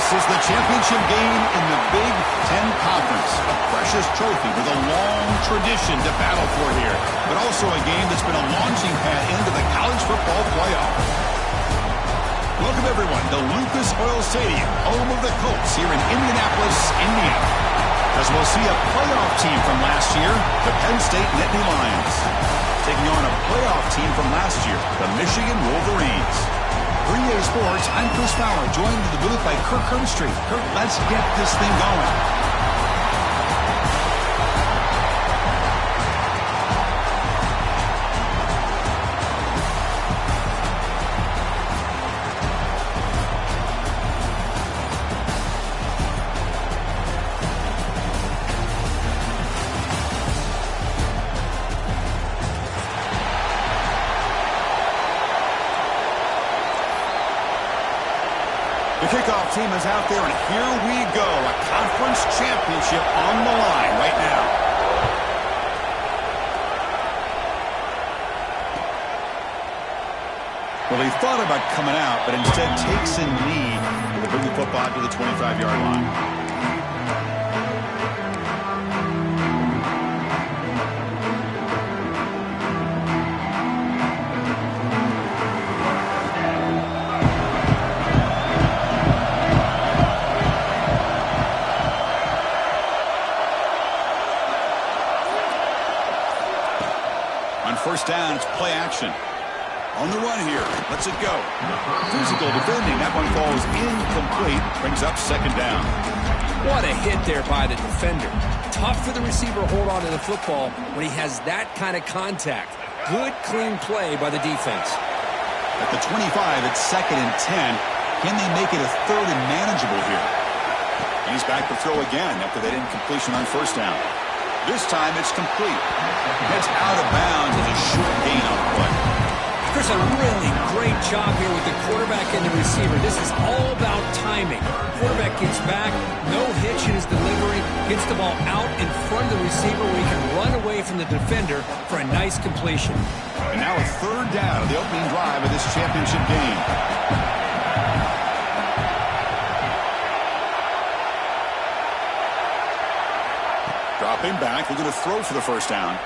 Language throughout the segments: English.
is the championship game in the Big Ten Conference. A precious trophy with a long tradition to battle for here, but also a game that's been a launching pad into the college football playoff. Welcome, everyone, to Lucas Oil Stadium, home of the Colts here in Indianapolis, Indiana. As we'll see a playoff team from last year, the Penn State Nittany Lions, taking on a playoff team from last year, the Michigan Wolverines. For EA Sports, I'm Chris Fowler, joined in the booth by Kirk Herbstreit. Kirk, let's get this thing going. The kickoff team is out there, and here we go. A conference championship on the line right now. Well, he thought about coming out, but instead takes a knee to bring the football to the 25-yard line. First down, it's play action. On the run here. Lets it go. Physical defending. That one falls incomplete. Brings up second down. What a hit there by the defender. Tough for the receiver to hold on to the football when he has that kind of contact. Good, clean play by the defense. At the 25, it's 2nd and 10. Can they make it a 3rd and manageable here? He's back to throw again after that incompletion on first down. This time it's complete. Gets out of bounds as a short gain on the play. There's a really great job here with the quarterback and the receiver. This is all about timing. Quarterback gets back, no hitch in his delivery, gets the ball out in front of the receiver where he can run away from the defender for a nice completion. And now a 3rd down of the opening drive of this championship game. Dropping back, looking to throw for the first down.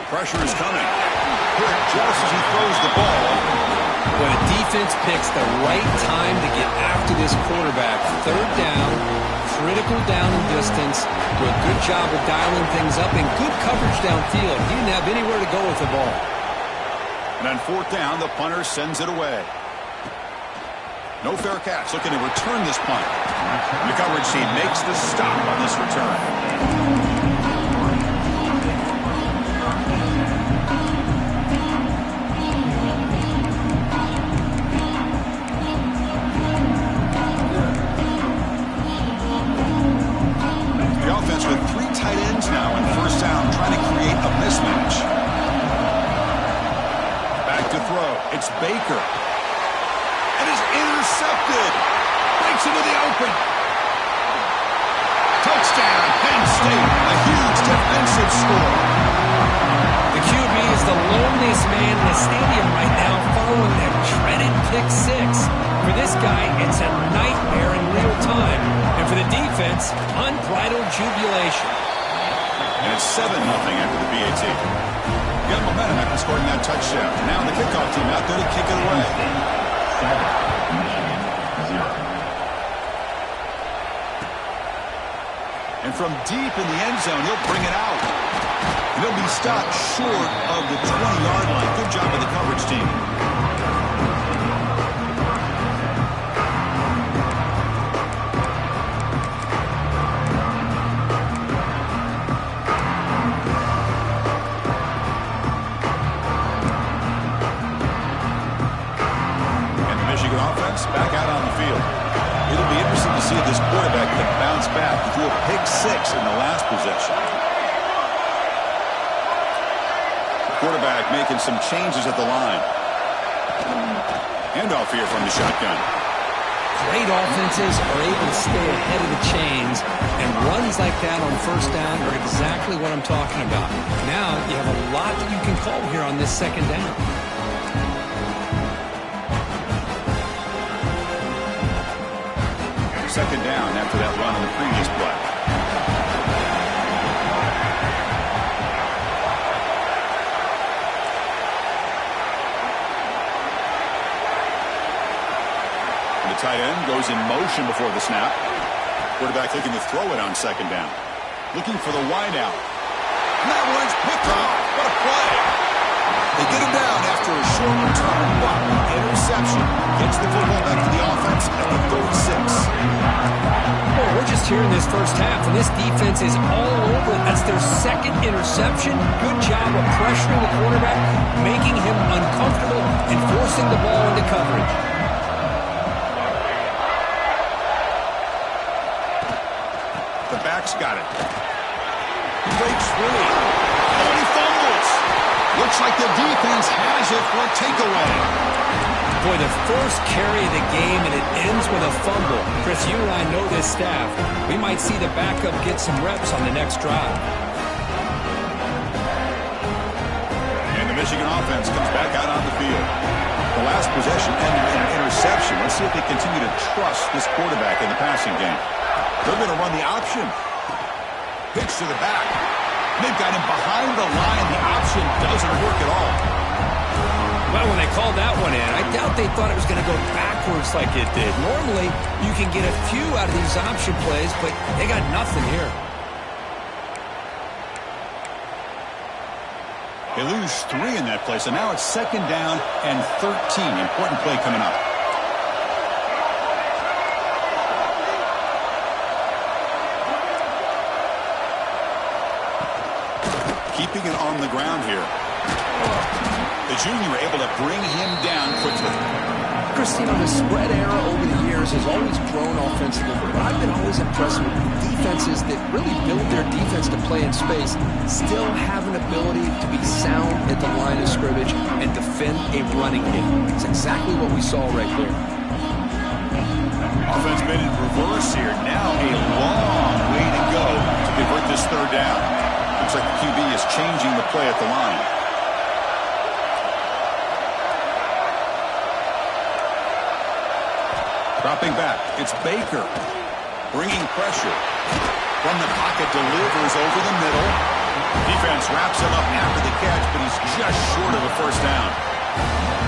Pressure is coming. Quick, just as he throws the ball. When a defense picks the right time to get after this quarterback, 3rd down, critical down and distance, do a good job of dialing things up and good coverage downfield. He didn't have anywhere to go with the ball. And on 4th down, the punter sends it away. No fair catch, looking to return this punt. The coverage team makes the stop on this return. The offense with 3 tight ends now in first down, trying to create a mismatch. Back to throw. It's Baker. And is intercepted. Breaks into the open. Touchdown, Penn State. A huge defensive score. The QB is the loneliest man in the stadium right now following that dreaded pick 6. For this guy, it's a nightmare in real time. And for the defense, unbridled jubilation. And it's 7-0 after the BAT. Got momentum after scoring that touchdown. Now the kickoff team out there to kick it away. 7-0. And from deep in the end zone, he'll bring it out. And he'll be stopped short of the 20-yard line. Good job by the coverage team. Offense back out on the field. It'll be interesting to see if this quarterback can bounce back. He threw a pick 6 in the last possession. The quarterback making some changes at the line. Handoff here from the shotgun. Great offenses are able to stay ahead of the chains, and runs like that on first down are exactly what I'm talking about. Now you have a lot that you can call here on this 2nd down. Second down after that run on the previous play. The tight end goes in motion before the snap. Quarterback looking to throw it on second down. Looking for the wide out. And that one's picked off. What a play. They get him down after a short return, but interception gets the football back to the offense at the 36. Well, we're just here in this first half, and this defense is all over. That's their second interception. Good job of pressuring the quarterback, making him uncomfortable, and forcing the ball into coverage. The back's got it. He breaks free. Oh, he fumbles. Looks like the defense has it for a takeaway. Boy, the first carry of the game, and it ends with a fumble. Chris, you and I know this staff. We might see the backup get some reps on the next drive. And the Michigan offense comes back out on the field. The last possession ended in an interception. Let's see if they continue to trust this quarterback in the passing game. They're going to run the option. Pitch to the back. They've got him behind the line. The option doesn't work at all. Well, when they called that one in, I doubt they thought it was going to go backwards like it did. Normally, you can get a few out of these option plays, but they got nothing here. They lose 3 in that play, so now it's second down and 13. Important play coming up. Keeping it on the ground here. The junior able to bring him down quickly. Christine, the spread era over the years has always grown offensively, but I've been always impressed with defenses that really build their defense to play in space, still have an ability to be sound at the line of scrimmage and defend a running game. It's exactly what we saw right there. Offense been in reverse here. Now a long way to go to convert this third down. Looks like the QB is changing the play at the line. Dropping back, it's Baker. Bringing pressure. From the pocket, delivers over the middle. Defense wraps him up after the catch, but he's just short of a first down.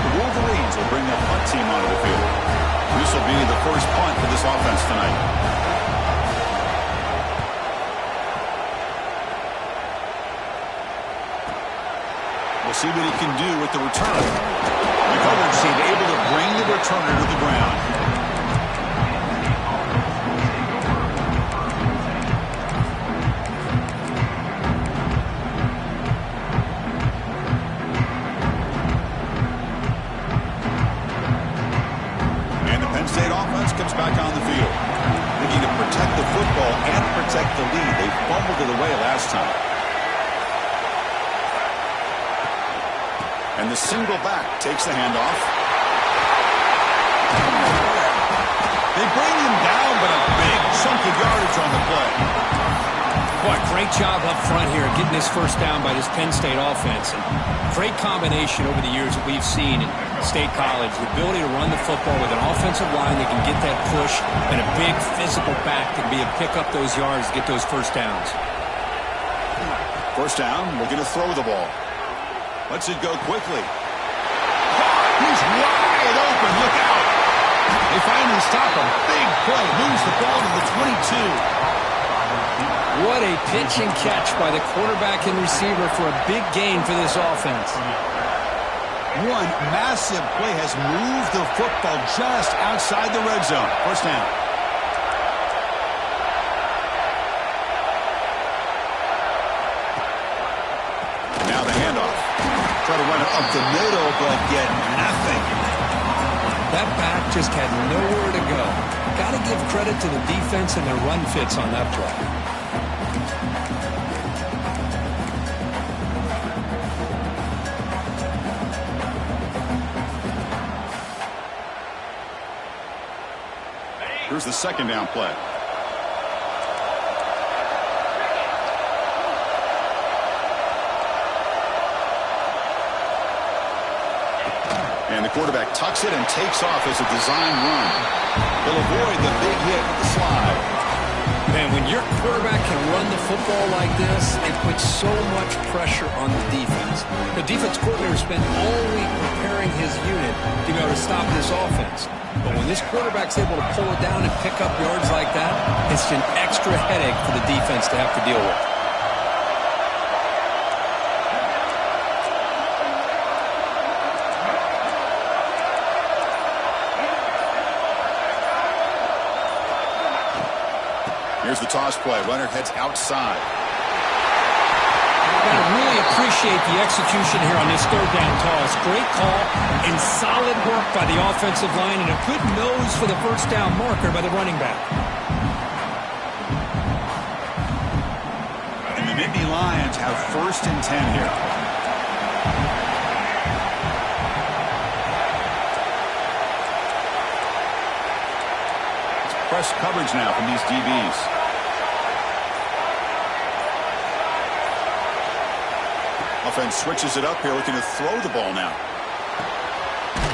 The Wolverines will bring their punt team onto the field. This will be the first punt for this offense tonight. We'll see what he can do with the return. The coverage team able to bring the returner to the ground. Comes back on the field. Looking to protect the football and protect the lead. They fumbled it away last time. And the single back takes the handoff. They bring him down, but a big chunk of yardage on the play. Boy, great job up front here getting this first down by this Penn State offense. And great combination over the years that we've seen in State College. The ability to run the football with an offensive line that can get that push and a big physical back that can be able to pick up those yards to get those first downs. First down, looking to throw the ball. Lets it go quickly. He's wide open. Look out. They finally stop a big play. Moves the ball to the 22. What a pitch and catch by the quarterback and receiver for a big gain for this offense. One massive play has moved the football just outside the red zone. First down. Now the handoff. Try to run it up the middle, but get nothing. That back just had nowhere to go. Got to give credit to the defense and their run fits on that play. Here's the second down play. And And the quarterback tucks it and takes off as a design run. He'll avoid the big hit with the slide. Man, when your quarterback can run the football like this, it puts so much pressure on the defense. The defense coordinator spent all week preparing his unit to be able to stop this offense. But when this quarterback's able to pull it down and pick up yards like that, it's an extra headache for the defense to have to deal with. Here's the toss play. Runner heads outside. I really appreciate the execution here on this third down toss. Great call and solid work by the offensive line and a good nose for the first down marker by the running back. And the Nittany Lions have 1st and 10 here. It's press coverage now from these DBs. Offense switches it up here, looking to throw the ball now.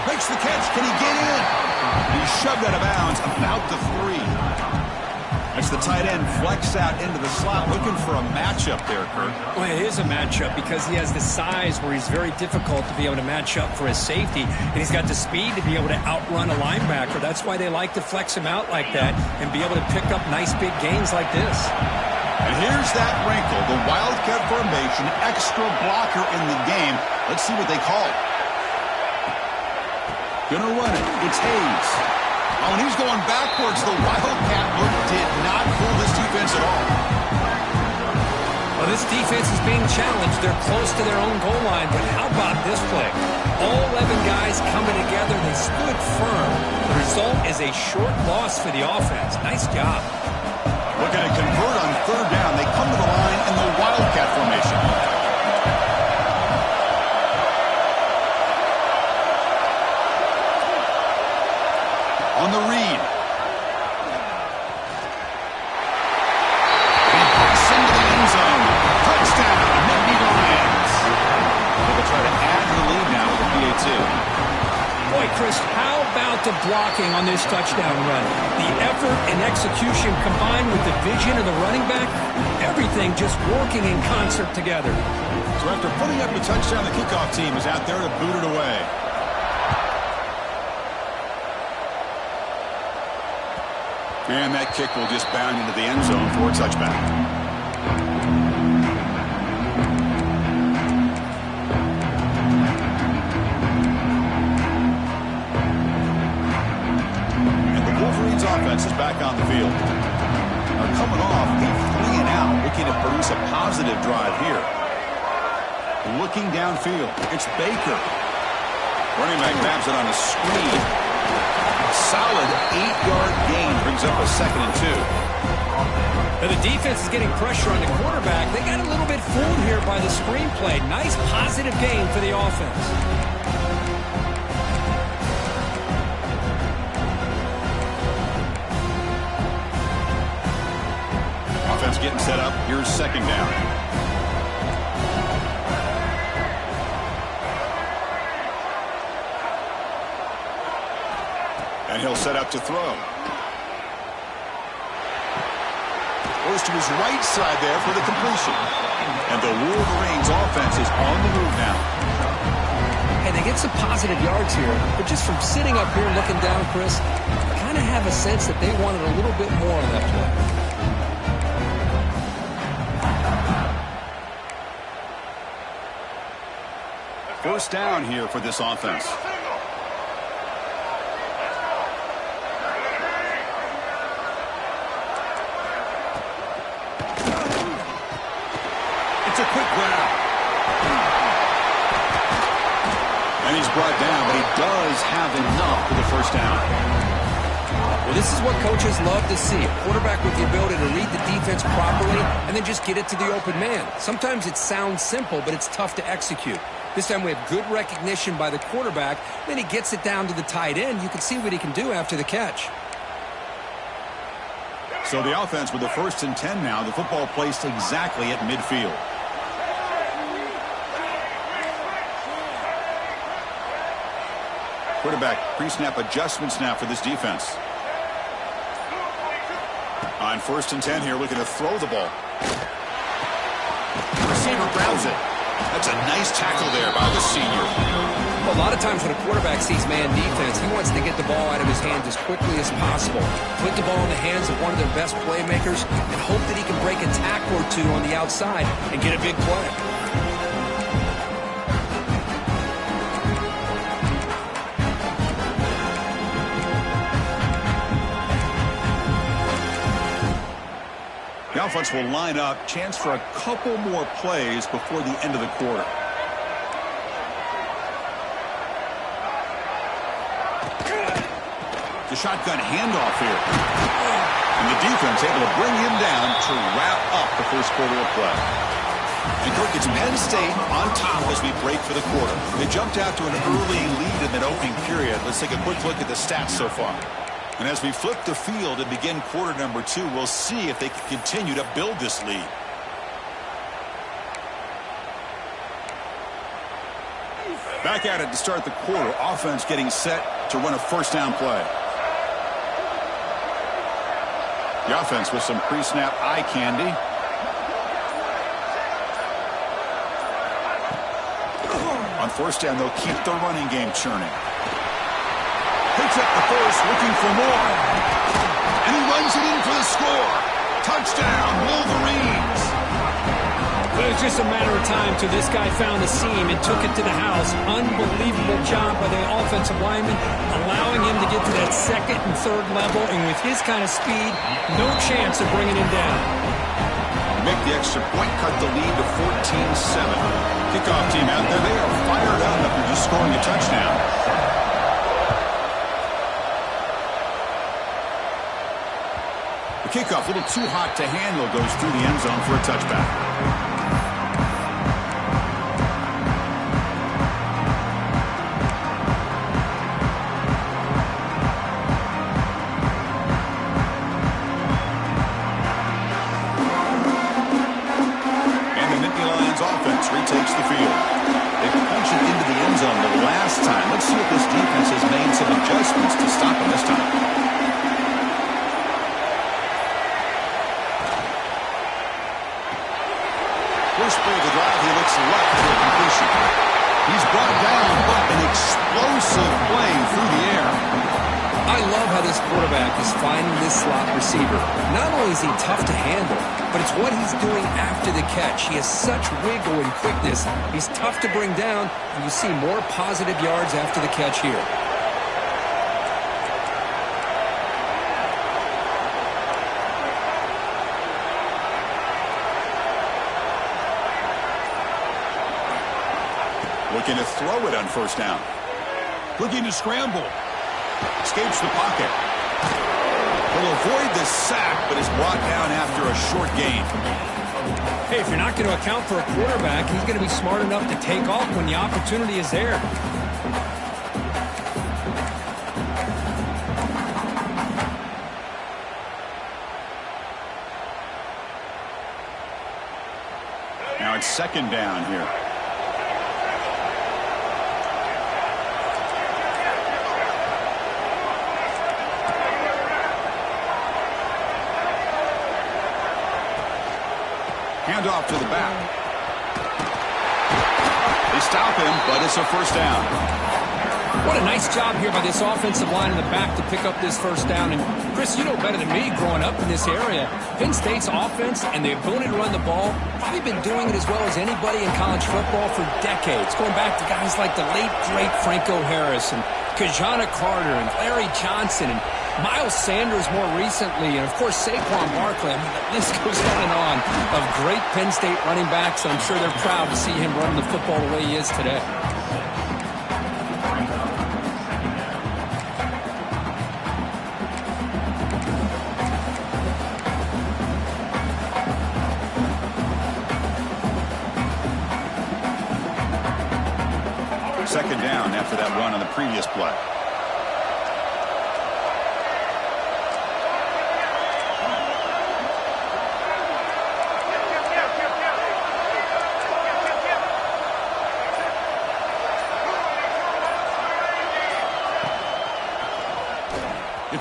Makes the catch. Can he get in? He shoved out of bounds about the 3. That's the tight end flex out into the slot, looking for a matchup there, Kurt. Well, it is a matchup because he has the size where he's very difficult to be able to match up for his safety, and he's got the speed to be able to outrun a linebacker. That's why they like to flex him out like that and be able to pick up nice big gains like this. And here's that wrinkle, the Wildcat formation, extra blocker in the game. Let's see what they call it. Gonna run it. It's Hayes. Oh, and he's going backwards. The Wildcat look did not fool this defense at all. Well, this defense is being challenged. They're close to their own goal line, but how about this play? All 11 guys coming together. They stood firm. The result is a short loss for the offense. Nice job. Looking to convert on 3rd down. They come to the line in the Wildcat formation. On the read. He passes into the end zone. Touchdown, Nittany Lions. They'll try to add to the lead now with the BA2. Boy, Chris, how about the blocking on this touchdown run? The effort and execution combined with the vision of the running back, everything just working in concert together. So after putting up a touchdown, the kickoff team is out there to boot it away. And that kick will just bound into the end zone for a touchback. Offense is back on the field. They're coming off a 3 and out, looking to produce a positive drive here. Looking downfield, it's Baker. Running back grabs it on a screen. Solid 8-yard gain, brings up a 2nd and 2. Now the defense is getting pressure on the quarterback. They got a little bit fooled here by the screenplay. Nice positive gain for the offense. Getting set up. Here's 2nd down. And he'll set up to throw. Goes to his right side there for the completion. And the Wolverines offense is on the move now. Hey, they get some positive yards here, but just from sitting up here looking down, Chris, I kind of have a sense that they wanted a little bit more on that play. First down here for this offense. It's a quick grab. And he's brought down, but he does have enough for the first down. Well, this is what coaches love to see. A quarterback with the ability to read the defense properly and then just get it to the open man. Sometimes it sounds simple, but it's tough to execute. This time we have good recognition by the quarterback. Then he gets it down to the tight end. You can see what he can do after the catch. So the offense with the 1st and 10 now. The football placed exactly at midfield. Quarterback pre-snap adjustments now for this defense. On 1st and 10 here, looking to throw the ball. Receiver grabs it. That's a nice tackle there by the senior. Well, a lot of times when a quarterback sees man defense, he wants to get the ball out of his hands as quickly as possible. Put the ball in the hands of one of their best playmakers and hope that he can break a tackle or two on the outside and get a big play. The offense will line up. Chance for a couple more plays before the end of the quarter. The shotgun handoff here. And the defense able to bring him down to wrap up the first quarter of play. And Kirk, it's Penn State on top as we break for the quarter. They jumped out to an early lead in that opening period. Let's take a quick look at the stats so far. And as we flip the field and begin quarter number 2, we'll see if they can continue to build this lead. Back at it to start the quarter. Offense getting set to run a first down play. The offense with some pre-snap eye candy. On 1st down, they'll keep the running game churning. Picks up the first, looking for more. And he runs it in for the score. Touchdown, Wolverines. But it was just a matter of time till this guy found the seam and took it to the house. Unbelievable job by the offensive lineman, allowing him to get to that 2nd and 3rd level. And with his kind of speed, no chance of bringing him down. Make the extra point, cut the lead to 14-7. Kickoff team out there, they are fired up after just scoring a touchdown. The kickoff, a little too hot to handle, goes through the end zone for a touchback. Retakes the field. They punched it into the end zone the last time. Let's see if this defense has made some adjustments to stop him this time. First play of the drive, he looks left for a completion. He's brought down, but an explosive play through the air. I love how this quarterback is finding this slot receiver. Not only is he tough to handle, but it's what he's doing after the catch. He has such wiggle and quickness. He's tough to bring down, and you see more positive yards after the catch here. Looking to throw it on 1st down. Looking to scramble. Escapes the pocket. Will avoid the sack, but is brought down after a short gain. Hey, if you're not going to account for a quarterback, he's going to be smart enough to take off when the opportunity is there. Now it's 2nd down here. Handoff to the back. They stop him, but it's a 1st down. What a nice job here by this offensive line in the back to pick up this 1st down. And, Chris, you know better than me growing up in this area. Penn State's offense and the ability to run the ball, probably been doing it as well as anybody in college football for decades. Going back to guys like the late, great Franco Harris and Kajana Carter and Larry Johnson and Miles Sanders more recently, and of course Saquon Barkley. I mean, the list goes on of great Penn State running backs. I'm sure they're proud to see him running the football the way he is today. Second down after that run on the previous play.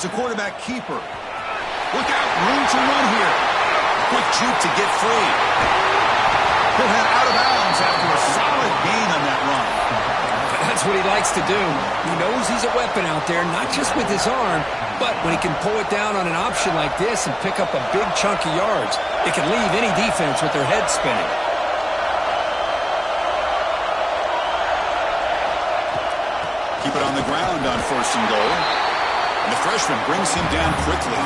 It's a quarterback keeper. Look out, room to run here. Quick juke to get free. He'll head out of bounds after a solid gain on that run. That's what he likes to do. He knows he's a weapon out there, not just with his arm, but when he can pull it down on an option like this and pick up a big chunk of yards, it can leave any defense with their head spinning. Keep it on the ground on 1st and goal. And the freshman brings him down quickly.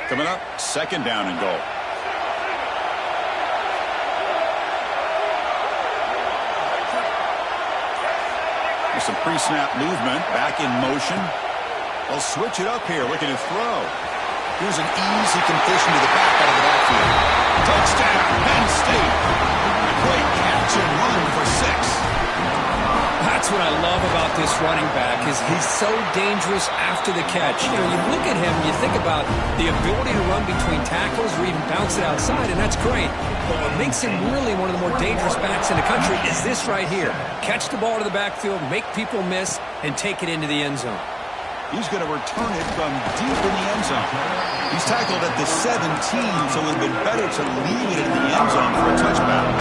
Coming up, 2nd down and goal. There's some pre-snap movement, back in motion. They'll switch it up here, looking to throw. Here's an easy completion to the back out of the backfield. Touchdown, Penn State. A great catch and run for 6. That's what I love about this running back is he's so dangerous after the catch. You know, you look at him, you think about the ability to run between tackles or even bounce it outside, and that's great. But what makes him really one of the more dangerous backs in the country is this right here. Catch the ball to the backfield, make people miss, and take it into the end zone. He's going to return it from deep in the end zone. He's tackled at the 17, so it would have been better to leave it in the end zone for a touchback.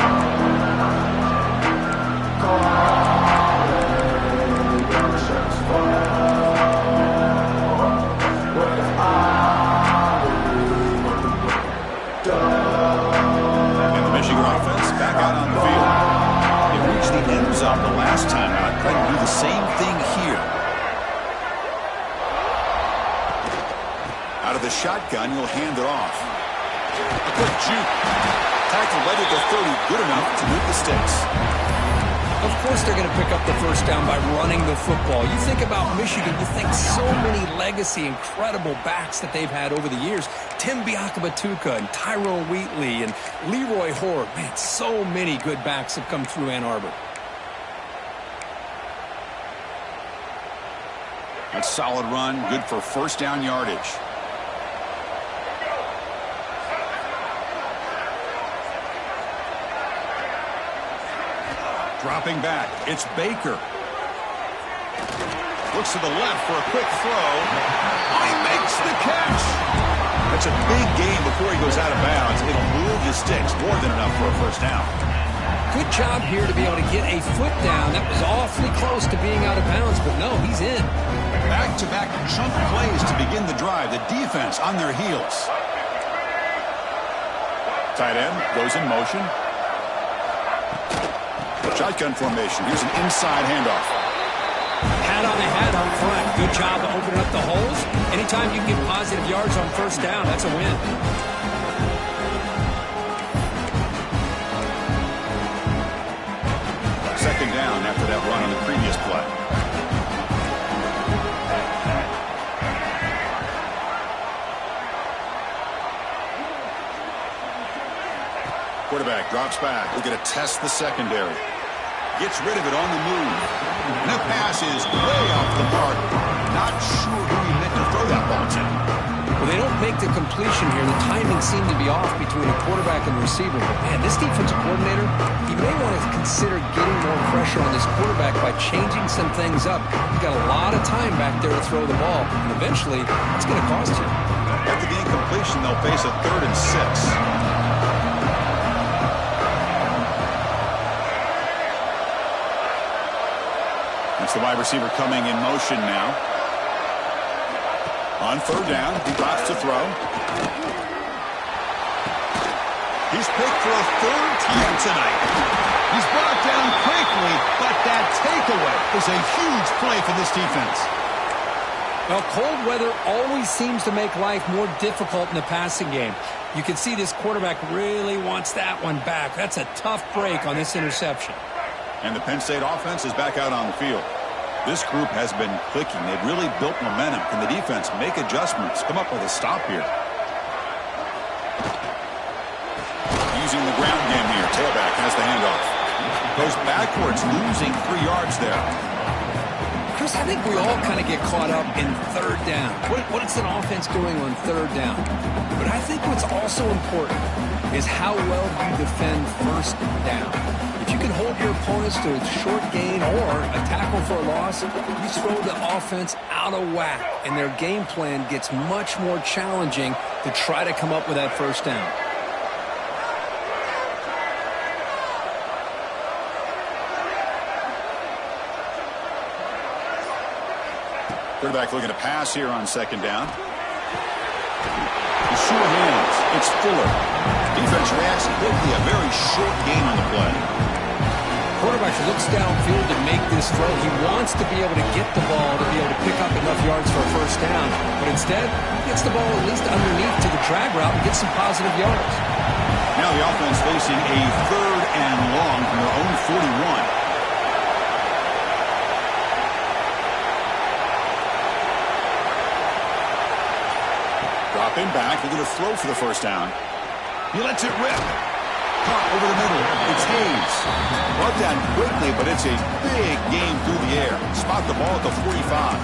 And the Michigan offense back out on the field. They reached the end zone the last time out. Try to do the same thing here. Out of the shotgun, he'll hand it off. A quick juke. Tackle led at the 30, good enough to move the sticks. Of course they're going to pick up the first down by running the football. You think about Michigan, you think so many legacy, incredible backs that they've had over the years. Tim Biakabatuka and Tyrone Wheatley and Leroy Horde. Man, so many good backs have come through Ann Arbor. A solid run, good for 1st down yardage. Dropping back, it's Baker. Looks to the left for a quick throw. He makes the catch. That's a big gain before he goes out of bounds. It'll move the sticks, more than enough for a 1st down. Good job here to be able to get a foot down. That was awfully close to being out of bounds, but no, he's in. Back-to-back chunk plays to begin the drive. The defense on their heels. Tight end goes in motion. Shotgun formation. Here's an inside handoff. Hat on a hat up front. Good job of opening up the holes. Anytime you can get positive yards on 1st down, that's a win. Second down after that run on the previous play. Quarterback drops back. We're going to test the secondary. Gets rid of it on the move. And that pass is way off the mark. Not sure who he meant to throw that ball to. Well, they don't make the completion here. The timing seemed to be off between a quarterback and receiver. But, man, this defensive coordinator, he may want to consider getting more pressure on this quarterback by changing some things up. He's got a lot of time back there to throw the ball. And eventually, that's going to cost you. After the incompletion, they'll face a 3rd and 6. That's the wide receiver coming in motion now. On 3rd down, he drops to throw. He's picked for a 3rd time tonight. He's brought down quickly, but that takeaway is a huge play for this defense. Well, cold weather always seems to make life more difficult in the passing game. You can see this quarterback really wants that one back. That's a tough break on this interception. And the Penn State offense is back out on the field. This group has been clicking. They've really built momentum. Can the defense make adjustments? Come up with a stop here. Tailback has the handoff. Goes backwards, losing 3 yards there. Chris, I think we all kind of get caught up in third down. What is an offense doing on third down? But I think what's also important is how well you defend first down. If you can hold your opponents to a short gain or a tackle for a loss, you throw the offense out of whack, and their game plan gets much more challenging to try to come up with that first down. Quarterback looking to pass here on second down. The short hands. It's Fuller. Defense reacts quickly. A very short gain on the play. Quarterback looks downfield to make this throw. He wants to be able to get the ball to be able to pick up enough yards for a first down. But instead, he gets the ball at least underneath to the drag route and gets some positive yards. Now the offense facing a 3rd and long from their own 41. Dropping back, looking to throw for the first down. He lets it rip. Caught over the middle. It's Hayes. Brought down quickly, but it's a big game through the air. Spot the ball at the 45.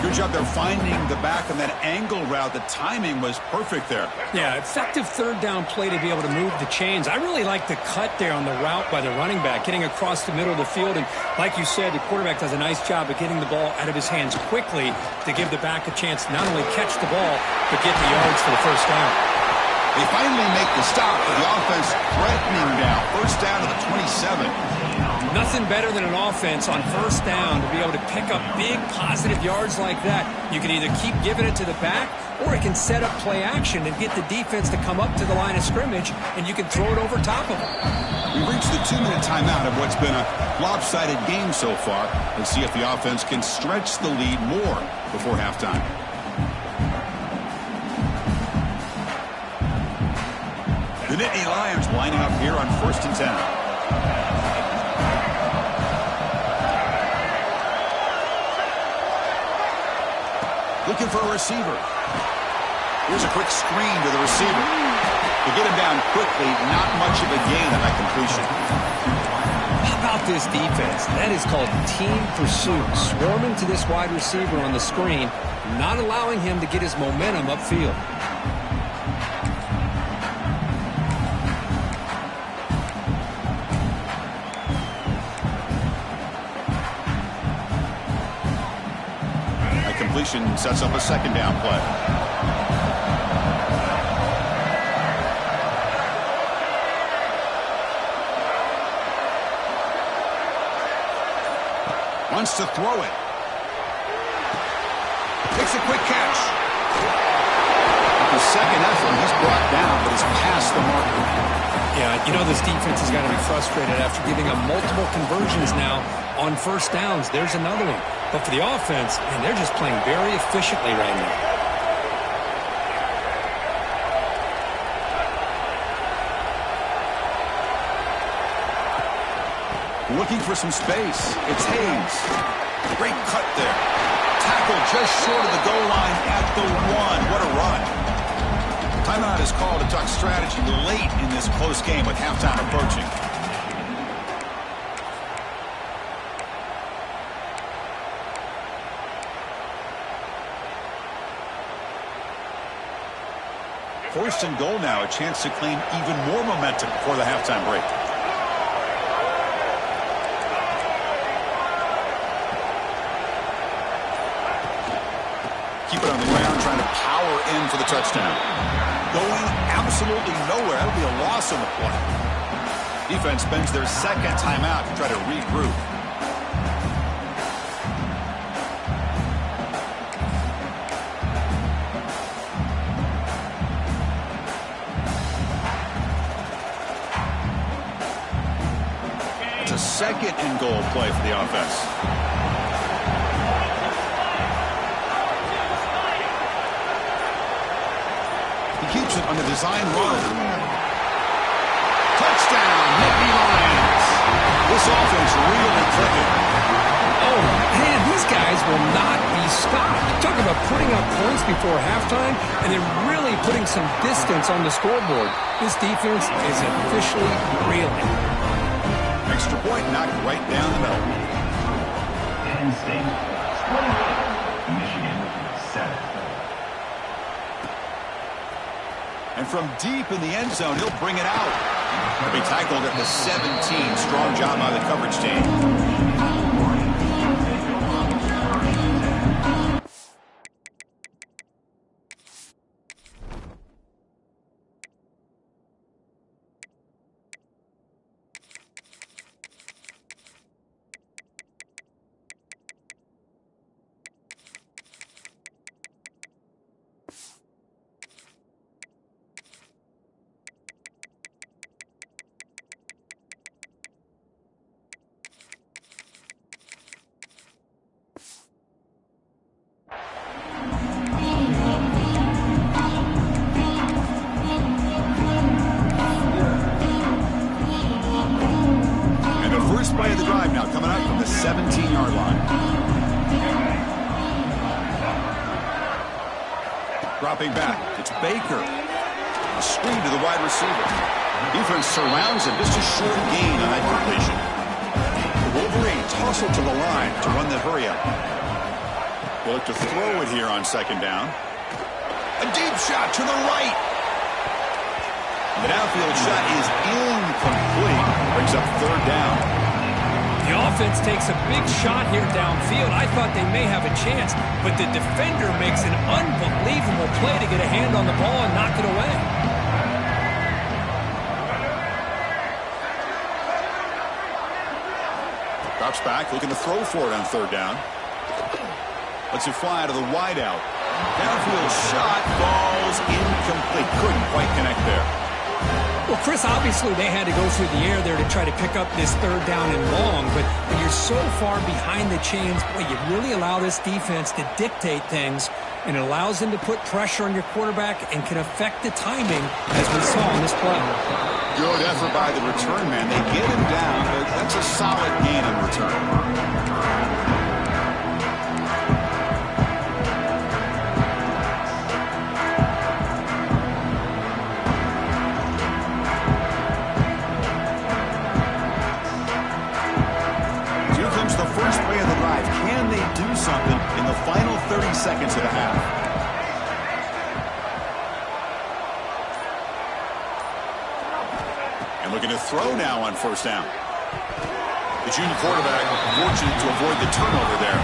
Good job there finding the back on that angle route. The timing was perfect there. Yeah, effective third down play to be able to move the chains. I really like the cut there on the route by the running back, getting across the middle of the field. And like you said, the quarterback does a nice job of getting the ball out of his hands quickly to give the back a chance to not only catch the ball, but get the yards for the first down. They finally make the stop with the offense threatening down. First down to the 27. Nothing better than an offense on first down to be able to pick up big positive yards like that. You can either keep giving it to the back, or it can set up play action and get the defense to come up to the line of scrimmage, and you can throw it over top of them. We've reached the 2-minute timeout of what's been a lopsided game so far. Let's see if the offense can stretch the lead more before halftime. The Nittany Lions lining up here on 1st and 10. Looking for a receiver. Here's a quick screen to the receiver. To get him down quickly, not much of a gain on that completion. How about this defense? That is called team pursuit. Swarming to this wide receiver on the screen, not allowing him to get his momentum upfield. Completion sets up a second down play. Wants to throw it. Takes a quick catch. With the second effort, he's brought down, but he's past the marker. Yeah, you know this defense has got to be frustrated after giving up multiple conversions now on first downs. There's another one. But for the offense, man, they're just playing very efficiently right now. Looking for some space. It's Hayes. Great cut there. Tackle just short of the goal line at the 1. What a run. Timeout is called to talk strategy late in this close game with halftime approaching. First and goal now, a chance to claim even more momentum before the halftime break. Keep it on the ground, trying to power in for the touchdown. Going absolutely nowhere. That'll be a loss on the play. Defense spends their second timeout to try to regroup. It's a second and goal play for the offense. Keeps it on the design run. Touchdown, Nittany Lions. This offense really clicking. Oh, man, These guys will not be stopped. Talk about putting up points before halftime and then really putting some distance on the scoreboard. This defense is officially reeling. Extra point knocked right down the middle. Penn State 21, Michigan 7. And from deep in the end zone, he'll bring it out. He'll be tackled at the 17. Strong job by the coverage team. First play of the drive now coming up from the 17-yard line. Dropping back, it's Baker. A screen to the wide receiver. Defense surrounds him, just a short gain on that completion. The Wolverines hustle to the line to run the hurry up. They'll look to throw it here on second down. A deep shot to the right. The downfield shot is incomplete. Brings up third down. The offense takes a big shot here downfield. I thought they may have a chance, but the defender makes an unbelievable play to get a hand on the ball and knock it away. Drops back, looking to throw for it on third down. Lets it fly out of the wideout. Downfield shot falls incomplete. Couldn't quite connect there. Well, Chris, obviously they had to go through the air there to try to pick up this third down and long, but when you're so far behind the chains, boy, you really allow this defense to dictate things, and it allows them to put pressure on your quarterback and can affect the timing, as we saw on this play. Good effort by the return man. They get him down, but that's a solid gain in return. First play of the drive. Can they do something in the final 30 seconds of the half? And looking to throw now on first down. The junior quarterback fortunate to avoid the turnover there.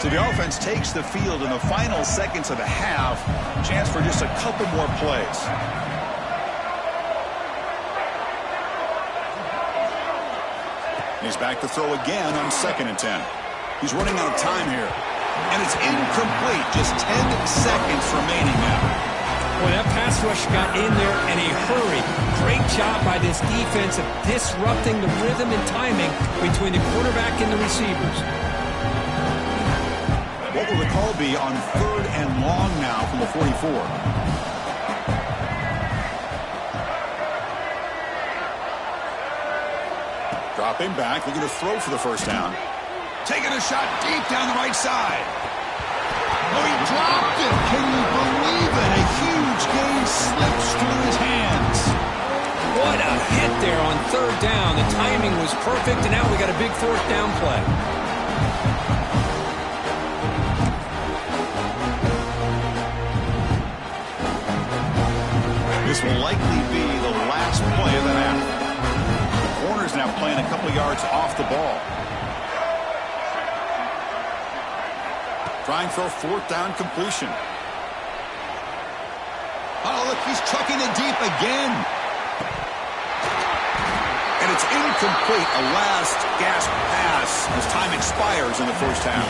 So the offense takes the field in the final seconds of the half. Chance for just a couple more plays. He's back to throw again on 2nd and 10. He's running out of time here. And it's incomplete. Just 10 seconds remaining now. Well, that pass rush got in there in a hurry. Great job by this defense of disrupting the rhythm and timing between the quarterback and the receivers. What will the call be on third and long now from the 44? Dropping back, looking to throw for the first down. Taking a shot deep down the right side. Oh, he dropped it. Can you believe it? A huge gain slips through his hands. What a hit there on third down. The timing was perfect, and now we got a big fourth down play. This will likely be the last play of the half. Corner's now playing a couple yards off the ball. Trying for a fourth down completion. Oh, look, he's chucking it deep again. And it's incomplete. A last gasp pass as time expires in the first half.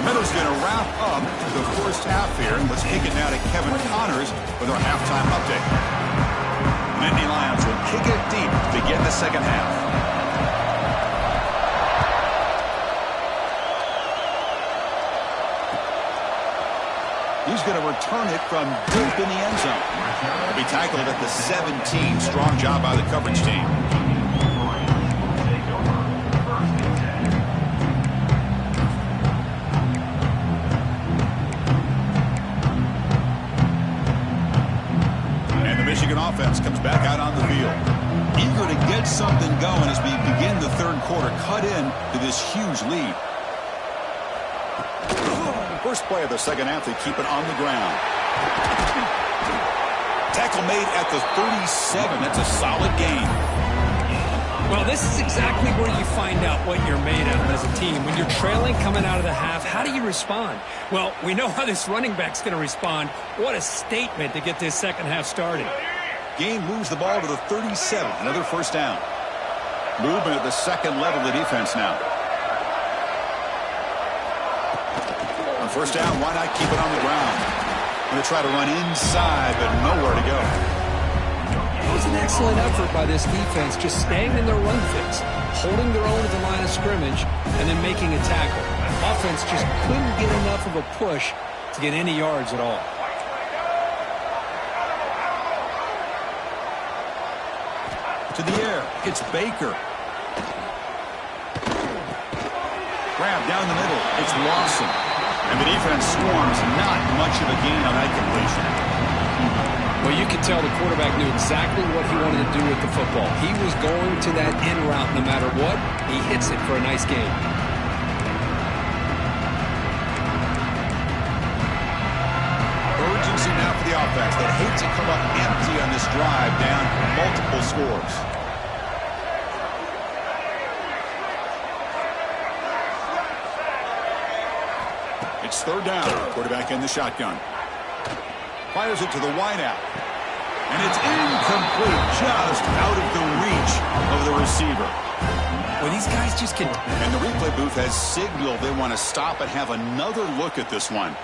Meadows going to wrap up the first half here. Let's kick it now to Kevin Connors with our halftime update. Nittany Lions will kick it deep to begin the second half. He's going to return it from deep in the end zone. He'll be tackled at the 17. Strong job by the coverage team. And the Michigan offense comes back out on the field. Eager to get something going as we begin the third quarter. Cut in to this huge lead. First play of the second half, they keep it on the ground. Tackle made at the 37. That's a solid gain. Well, this is exactly where you find out what you're made of as a team. When you're trailing coming out of the half, how do you respond? Well, we know how this running back's going to respond. What a statement to get this second half started. Gain moves the ball to the 37. Another first down. Movement at the second level of the defense now. On first down, why not keep it on the ground? Going to try to run inside, but nowhere to go. It was an excellent effort by this defense, just staying in their run fix, holding their own at the line of scrimmage, and then making a tackle. Offense just couldn't get enough of a push to get any yards at all. To the air, it's Baker. Grab down the middle, it's Lawson. And the defense swarms, not much of a gain on that completion. Well, you could tell the quarterback knew exactly what he wanted to do with the football. He was going to that in route no matter what. He hits it for a nice gain. Urgency now for the offense. They'd hate to come up empty on this drive, down multiple scores. It's third down. Quarterback in the shotgun. Fires it to the wideout. And it's incomplete, just out of the reach of the receiver. Well, these guys just can... And the replay booth has signaled they want to stop and have another look at this one.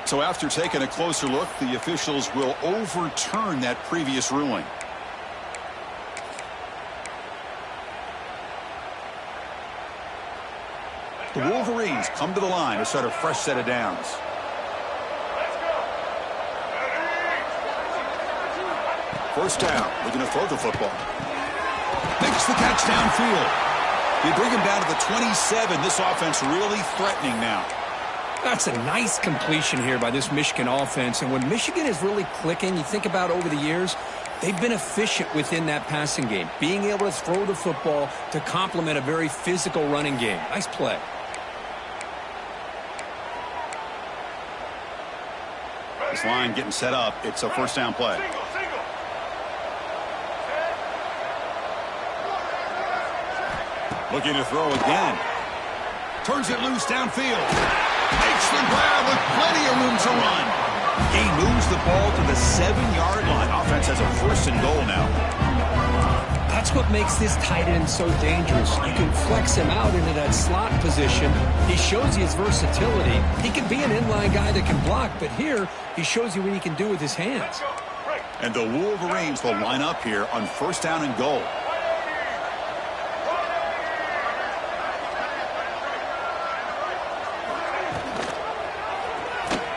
So after taking a closer look, the officials will overturn that previous ruling. The Wolverines come to the line to start a fresh set of downs. First down. They're going to throw the football. Makes the catch downfield. They bring him down to the 27. This offense really threatening now. That's a nice completion here by this Michigan offense. And when Michigan is really clicking, you think about over the years, they've been efficient within that passing game, being able to throw the football to complement a very physical running game. Nice play. This line getting set up. It's a first down play. Looking to throw again. Turns it loose downfield. Makes the grab with plenty of room to run. He moves the ball to the 7-yard line. Offense has a first and goal now. That's what makes this tight end so dangerous. You can flex him out into that slot position. He shows you his versatility. He can be an inline guy that can block, but here he shows you what he can do with his hands. And the Wolverines will line up here on first down and goal.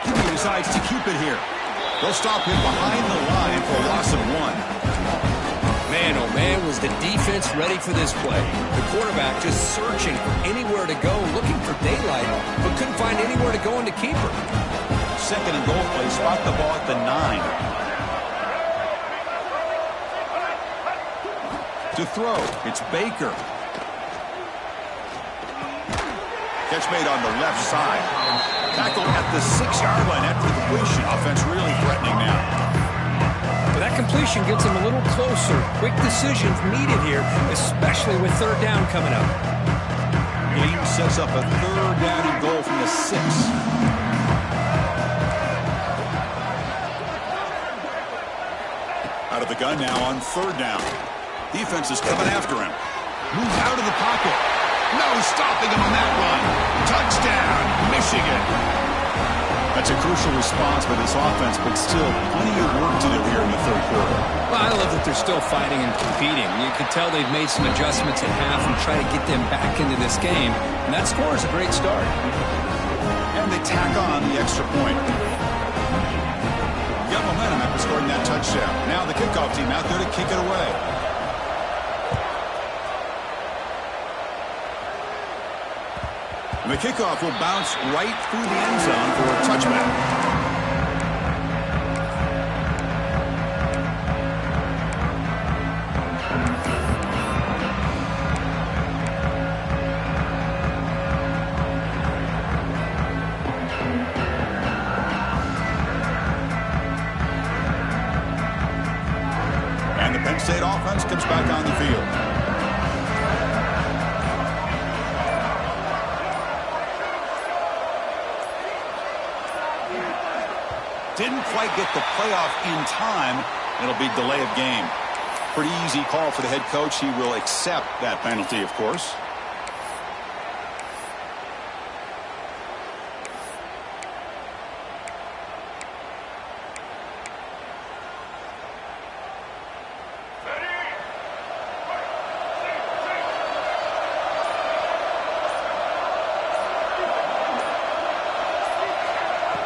He decides to keep it here. They'll stop him behind the line for a loss of 1. Man, oh man, was the defense ready for this play. The quarterback just searching for anywhere to go, looking for daylight, but couldn't find anywhere to go in the keeper. Second and goal play, spot the ball at the 9. To throw, it's Baker. Catch made on the left side. Tackled at the 6-yard line after the completion. Offense really threatening now. But that completion gets him a little closer. Quick decisions needed here, especially with third down coming up. Game sets up a third down and goal from the 6. Out of the gun now on third down. Defense is coming after him. Moves out of the pocket. No stopping him on that run. Touchdown, Michigan. That's a crucial response for this offense, but still plenty of work to do here in the third quarter. Well, I love that they're still fighting and competing. You can tell they've made some adjustments at half and try to get them back into this game. And that score is a great start. And they tack on the extra point. Got momentum after scoring that touchdown. Now the kickoff team out there to kick it away. And the kickoff will bounce right through the end zone for a touchback. And the Penn State offense comes back on the field. Didn't quite get the playoff in time. It'll be delay of game. Pretty easy call for the head coach. He will accept that penalty, of course.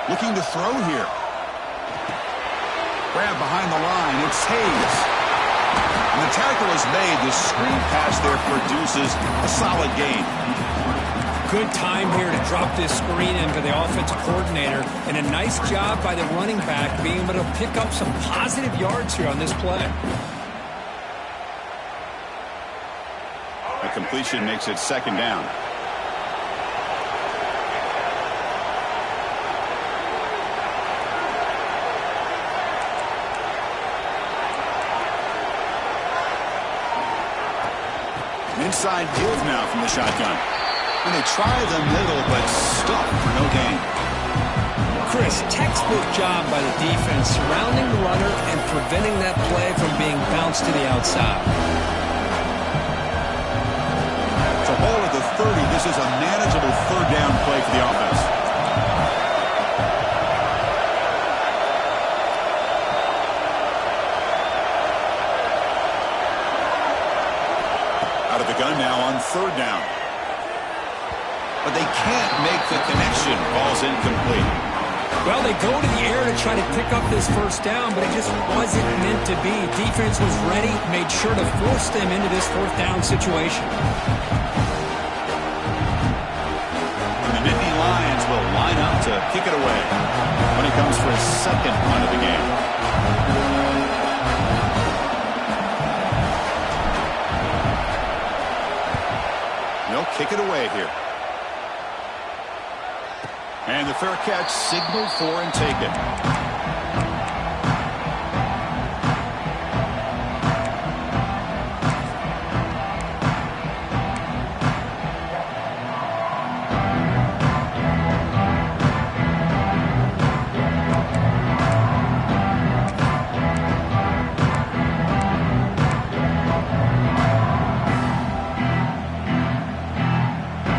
Looking to throw here. Grab behind the line. It's Hayes. And the tackle is made. The screen pass there produces a solid gain. Good time here to drop this screen in for the offensive coordinator. And a nice job by the running back being able to pick up some positive yards here on this play. A completion makes it second down. Inside give now from the shotgun. And they try the middle, but stuck for no gain. Chris, textbook job by the defense surrounding the runner and preventing that play from being bounced to the outside. So ball at the 30. This is a manageable third down play for the offense. Out of the gun now on third down. But they can't make the connection. Ball's incomplete. Well, they go to the air to try to pick up this first down, but it just wasn't meant to be. Defense was ready, made sure to force them into this fourth down situation. And the Nittany Lions will line up to kick it away when he comes for his second punt of the game. They'll kick it away here. And the fair catch signaled for and taken.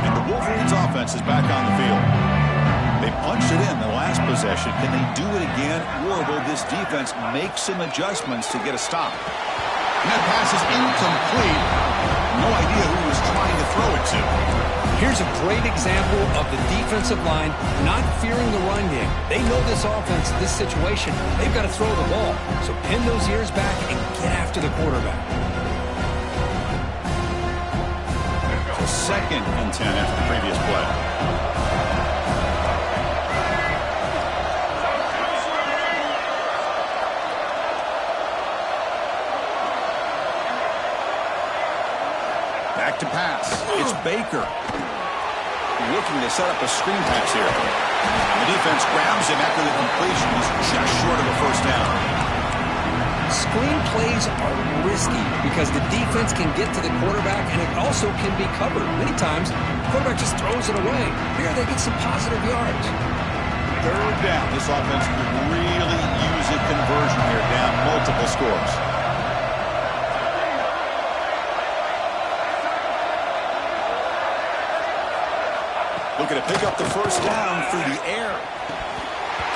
And the Wolverines offense is back on the field. They punched it in the last possession. Can they do it again, or will this defense make some adjustments to get a stop? And that pass is incomplete. No idea who he was trying to throw it to. Here's a great example of the defensive line not fearing the run game. They know this offense, this situation, they've got to throw the ball. So pin those ears back and get after the quarterback. So second and 10 after the previous play. Back to pass. It's Baker. Looking to set up a screen pass here. The defense grabs him after the completion. He's just short of a first down. Screen plays are risky because the defense can get to the quarterback and it also can be covered. Many times, the quarterback just throws it away. Here they get some positive yards. Third down. This offense could really use a conversion here, down multiple scores. Looking to pick up the first down through the air.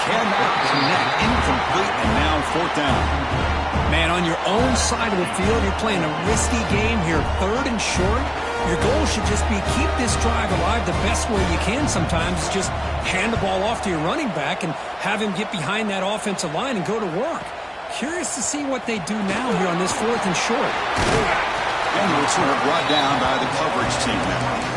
Cannot connect. Incomplete, and now fourth down. Man, on your own side of the field, you're playing a risky game here, third and short. Your goal should just be keep this drive alive the best way you can sometimes. Is just hand the ball off to your running back and have him get behind that offensive line and go to work. Curious to see what they do now here on this fourth and short. And the returner brought down by the coverage team now.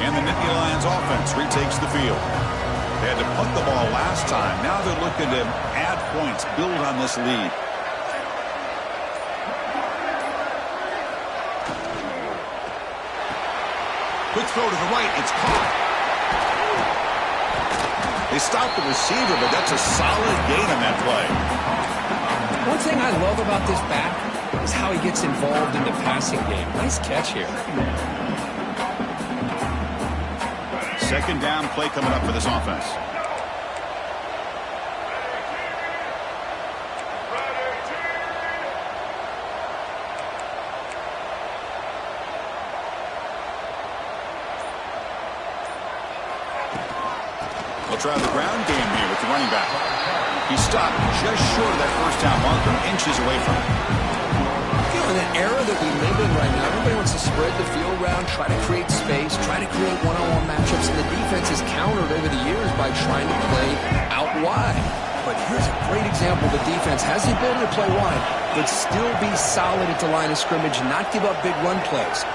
And the Nittany Lions offense retakes the field. They had to punt the ball last time. Now they're looking to add points, build on this lead. Quick throw to the right. It's caught. They stopped the receiver, but that's a solid gain on that play. One thing I love about this back is how he gets involved in the passing game. Nice catch here. Second down play coming up for this offense. They'll try the ground game here with the running back. He stopped just short of that first down marker, inches away from it. You know, in an era that we live in right now, everybody wants to spread the field around, try to create space, try to create one-on-one matchups, and the defense has countered over the years by trying to play out wide. But here's a great example. The defense has the ability to play wide, but still be solid at the line of scrimmage, not give up big run plays.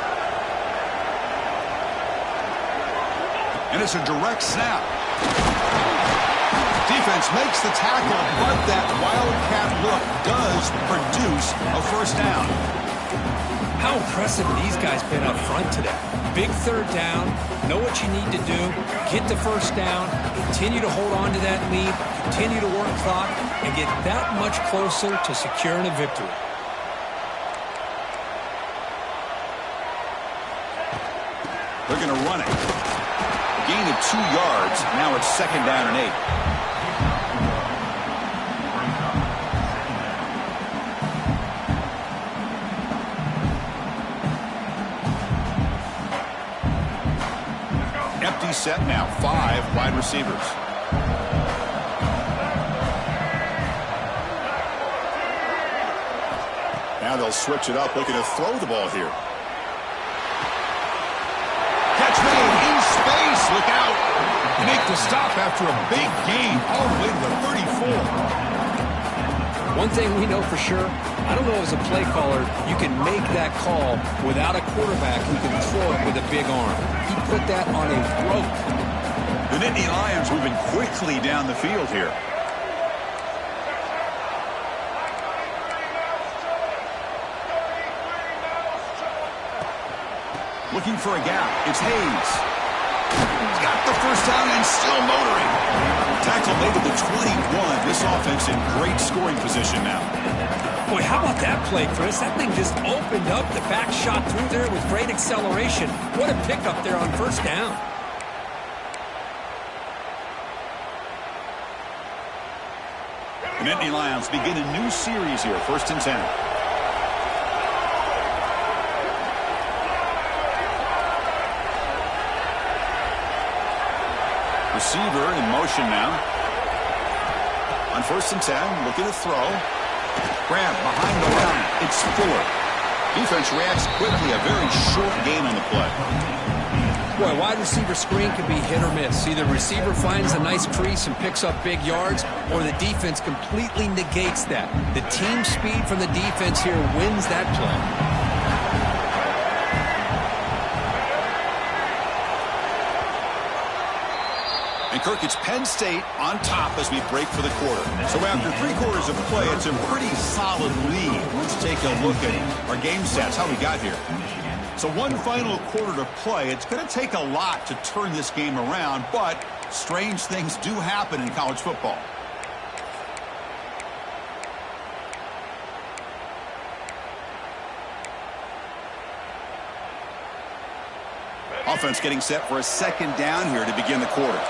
And it's a direct snap. Defense makes the tackle, but that wildcat look does produce a first down. How impressive these guys been up front today. Big third down, know what you need to do, get the first down, continue to hold on to that lead, continue to work clock, and get that much closer to securing a victory. They're going to run it. Gain of 2 yards. Now it's second down and 8. Empty set now. 5 wide receivers. Now they'll switch it up, looking to throw the ball here. Catch made in space. Look out. Make the stop after a big gain all the way to the 34. One thing we know for sure, I don't know as a play caller, you can make that call without a quarterback who can throw it with a big arm. He put that on a rope. The Nittany Lions moving quickly down the field here. Looking for a gap. It's Hayes. He's got the first down and still motoring. Tackle made at the 21. This offense in great scoring position now. Boy, how about that play, Chris? That thing just opened up. The back shot through there with great acceleration. What a pickup there on first down. The Nittany Lions begin a new series here. First and 10. Receiver in motion now. On first and 10, looking to throw. Grab behind the line. It's 4. Defense reacts quickly. A very short gain on the play. Boy, wide receiver screen can be hit or miss. Either receiver finds a nice crease and picks up big yards, or the defense completely negates that. The team speed from the defense here wins that play. And Kirk, it's Penn State on top as we break for the quarter. So after 3 quarters of play, it's a pretty solid lead. Let's take a look at our game stats, how we got here. So 1 final quarter to play. It's going to take a lot to turn this game around, but strange things do happen in college football. Offense getting set for a second down here to begin the quarter.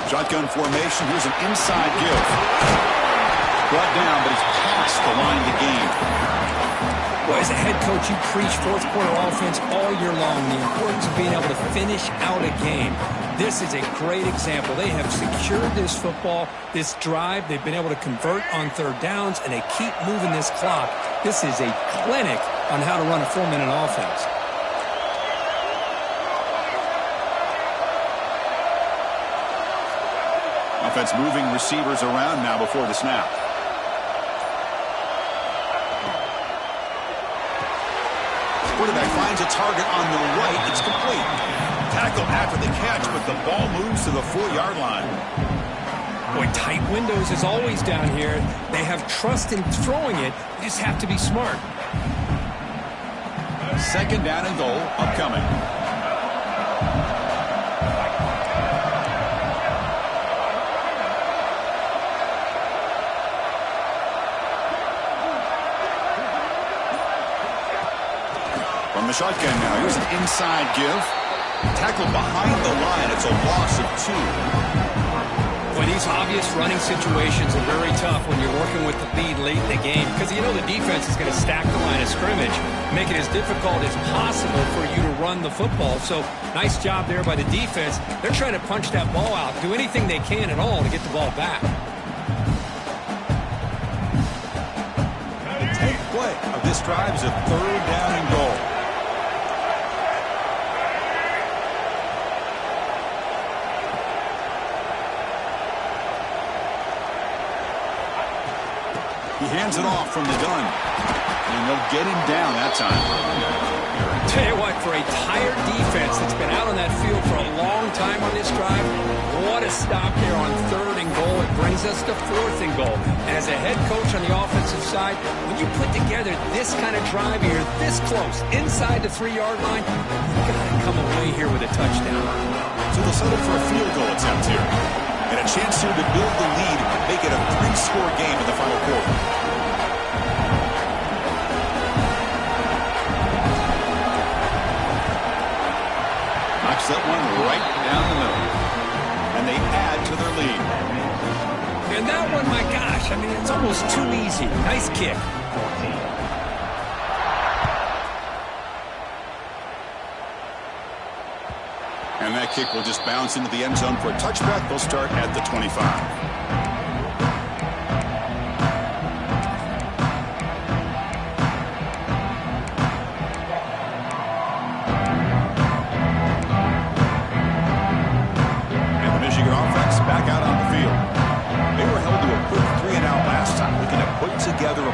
Shotgun formation. Here's an inside give. Brought down, but he's past the line to gain. Well, as a head coach, you preach fourth quarter offense all year long. The importance of being able to finish out a game. This is a great example. They have secured this football, this drive. They've been able to convert on third downs, and they keep moving this clock. This is a clinic on how to run a 4-minute offense. Offense moving receivers around now before the snap. Quarterback finds a target on the right. It's complete. Tackle after the catch, but the ball moves to the 4-yard line. Boy, tight windows is always down here. They have trust in throwing it. They just have to be smart. Second down and goal upcoming. From the shotgun now, here's an inside give. Tackled behind the line. It's a loss of 2. Boy, these obvious running situations are very tough when you're working with the lead late in the game because you know the defense is going to stack the line of scrimmage, make it as difficult as possible for you to run the football. So nice job there by the defense. They're trying to punch that ball out, do anything they can at all to get the ball back. The 10th play of this drive is a third down and goal. He hands it off from the gun. And they'll get him down that time. Tell you what, for a tired defense that's been out on that field for a long time on this drive, what a stop there on third and goal. It brings us to fourth and goal. And as a head coach on the offensive side, when you put together this kind of drive here, this close, inside the 3-yard line, you've got to come away here with a touchdown. So they'll settle for a field goal attempt here. And a chance here to build the lead, make it a 3-score game in the final quarter. Knocks that one right down the middle. And they add to their lead. And that one, my gosh, I mean, it's almost too easy. Nice kick. And that kick will just bounce into the end zone for a touchback. They'll start at the 25.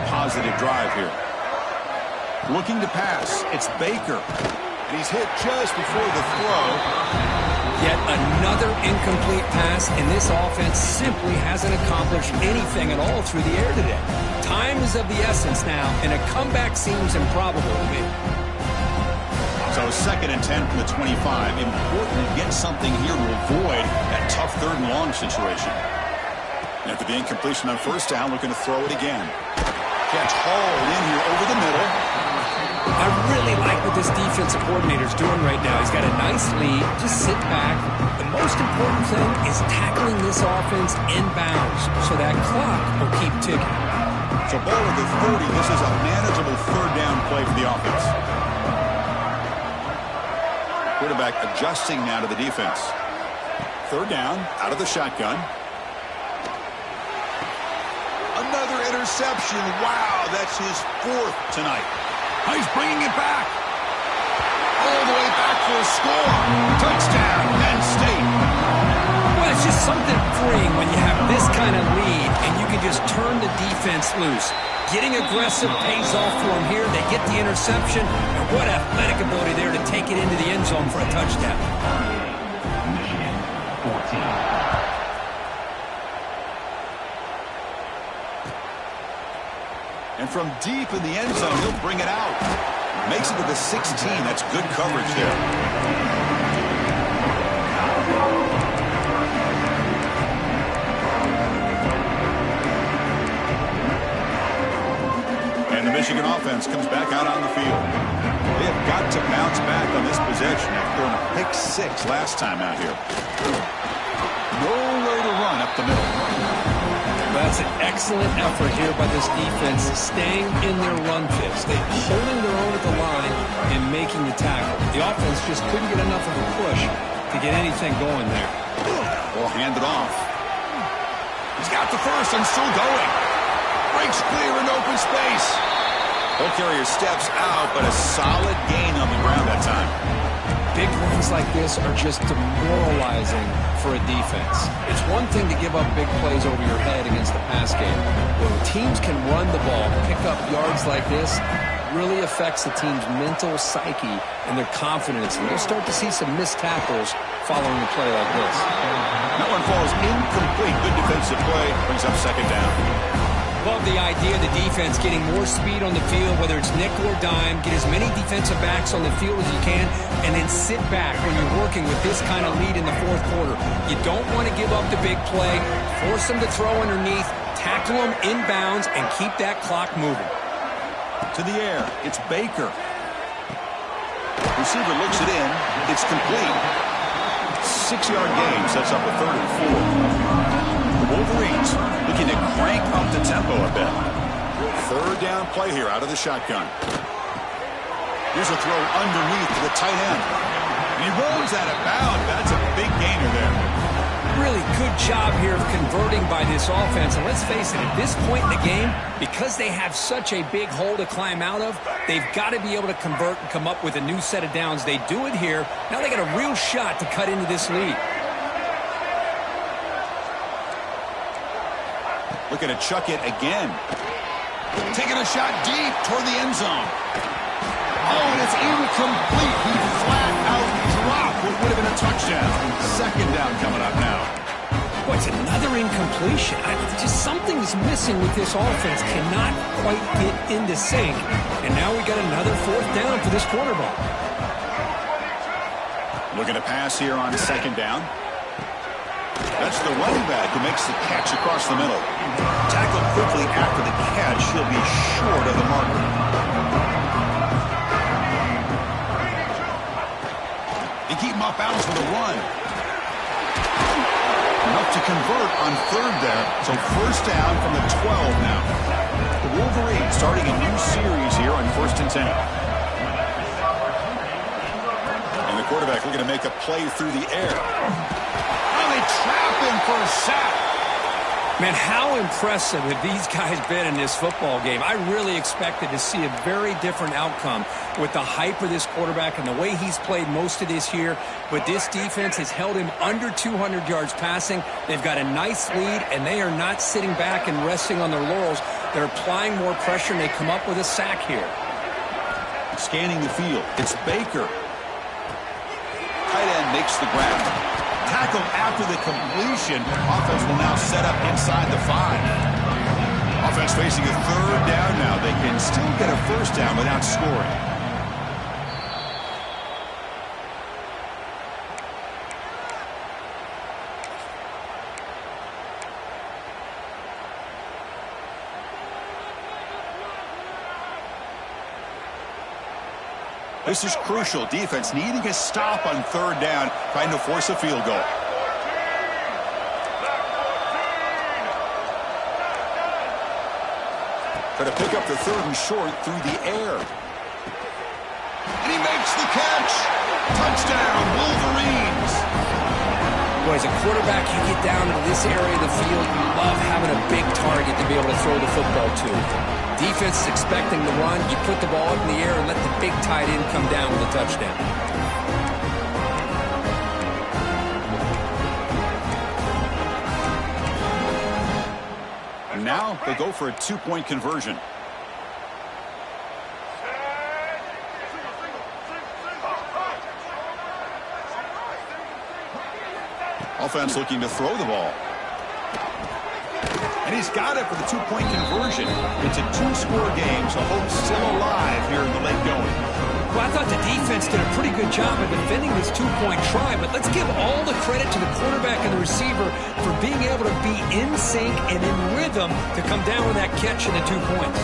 Positive drive here. Looking to pass. It's Baker. And he's hit just before the throw. Yet another incomplete pass, and this offense simply hasn't accomplished anything at all through the air today. Time is of the essence now, and a comeback seems improbable to me. So 2nd and 10 from the 25. Important to get something here to avoid that tough 3rd and long situation. After the incompletion on 1st down, looking to throw it again. Catch hauled in here over the middle. I really like what this defensive coordinator's doing right now. He's got a nice lead. Just sit back. The most important thing is tackling this offense inbounds so that clock will keep ticking. So ball at the 30. This is a manageable 3rd down play for the offense. Quarterback adjusting now to the defense. 3rd down, out of the shotgun. Another interception. Wow, that's his 4th tonight. Oh, he's bringing it back. All the way back for a score. Touchdown, Penn State. Well, it's just something freeing when you have this kind of lead and you can just turn the defense loose. Getting aggressive pays off for them here. They get the interception, and what athletic ability there to take it into the end zone for a touchdown. Michigan, 14. And from deep in the end zone, he'll bring it out. Makes it to the 16. That's good coverage there. And the Michigan offense comes back out on the field. They have got to bounce back on this possession after throwing a pick 6 last time out here. Nowhere to run up the middle. That's an excellent effort here by this defense, staying in their run fits. They're holding their own at the line and making the tackle. The offense just couldn't get enough of a push to get anything going there. Will hand it off. He's got the first and still going. Breaks clear in open space. Ball carrier steps out, but a solid gain on the ground that time. Big runs like this are just demoralizing for a defense. It's one thing to give up big plays over your head against the pass game. When teams can run the ball, pick up yards like this, really affects the team's mental psyche and their confidence. And you'll start to see some missed tackles following a play like this. That one falls incomplete. Good defensive play. Brings up second down. Love the idea of the defense getting more speed on the field, whether it's nickel or dime. Get as many defensive backs on the field as you can, and then sit back when you're working with this kind of lead in the fourth quarter. You don't want to give up the big play. Force them to throw underneath, tackle them inbounds, and keep that clock moving. To the air. It's Baker. Receiver looks it in. It's complete. 6-yard gain sets up a 3rd and 4. Wolverines looking to crank up the tempo a bit. 3rd down play here out of the shotgun. Here's a throw underneath to the tight end. And he rolls out of bounds. That's a big gainer there. Really good job here of converting by this offense. And let's face it, at this point in the game, because they have such a big hole to climb out of, they've got to be able to convert and come up with a new set of downs. They do it here. Now they got a real shot to cut into this lead. Looking to chuck it again. Taking a shot deep toward the end zone. Oh, and it's incomplete. He flat out dropped what would have been a touchdown. 2nd down coming up now. Boy, it's another incompletion. Just something's missing with this offense. Cannot quite get into sync. And now we got another 4th down for this quarterback. Looking to pass here on 2nd down. That's the running back who makes the catch across the middle. Tackled quickly after the catch. He'll be short of the marker. They keep him off balance with a run. Enough to convert on 3rd there. So 1st down from the 12 now. The Wolverines starting a new series here on 1st and 10. And the quarterback looking to make a play through the air. They trap him for a sack. Man, how impressive have these guys been in this football game? I really expected to see a very different outcome with the hype of this quarterback and the way he's played most of this year. But this defense has held him under 200 yards passing. They've got a nice lead, and they are not sitting back and resting on their laurels. They're applying more pressure, and they come up with a sack here. Scanning the field. It's Baker. Tight end makes the grab. Tackle after the completion. Offense will now set up inside the 5. Offense facing a 3rd down now. They can still get a 1st down without scoring. This is crucial. Defense needing a stop on 3rd down, trying to force a field goal. Try to pick up the 3rd and short through the air. And he makes the catch. Touchdown, Wolverines. Boy, as a quarterback, you get down into this area of the field, you love having a big target to be able to throw the football to. Defense is expecting the run. You put the ball up in the air and let the big tight end come down with a touchdown. And now they go for a 2-point conversion. Offense looking to throw the ball. And he's got it for the 2-point conversion. It's a 2-score game, so hope's still alive here in the late going. Well, I thought the defense did a pretty good job of defending this 2-point try, but let's give all the credit to the quarterback and the receiver for being able to be in sync and in rhythm to come down with that catch and the 2 points.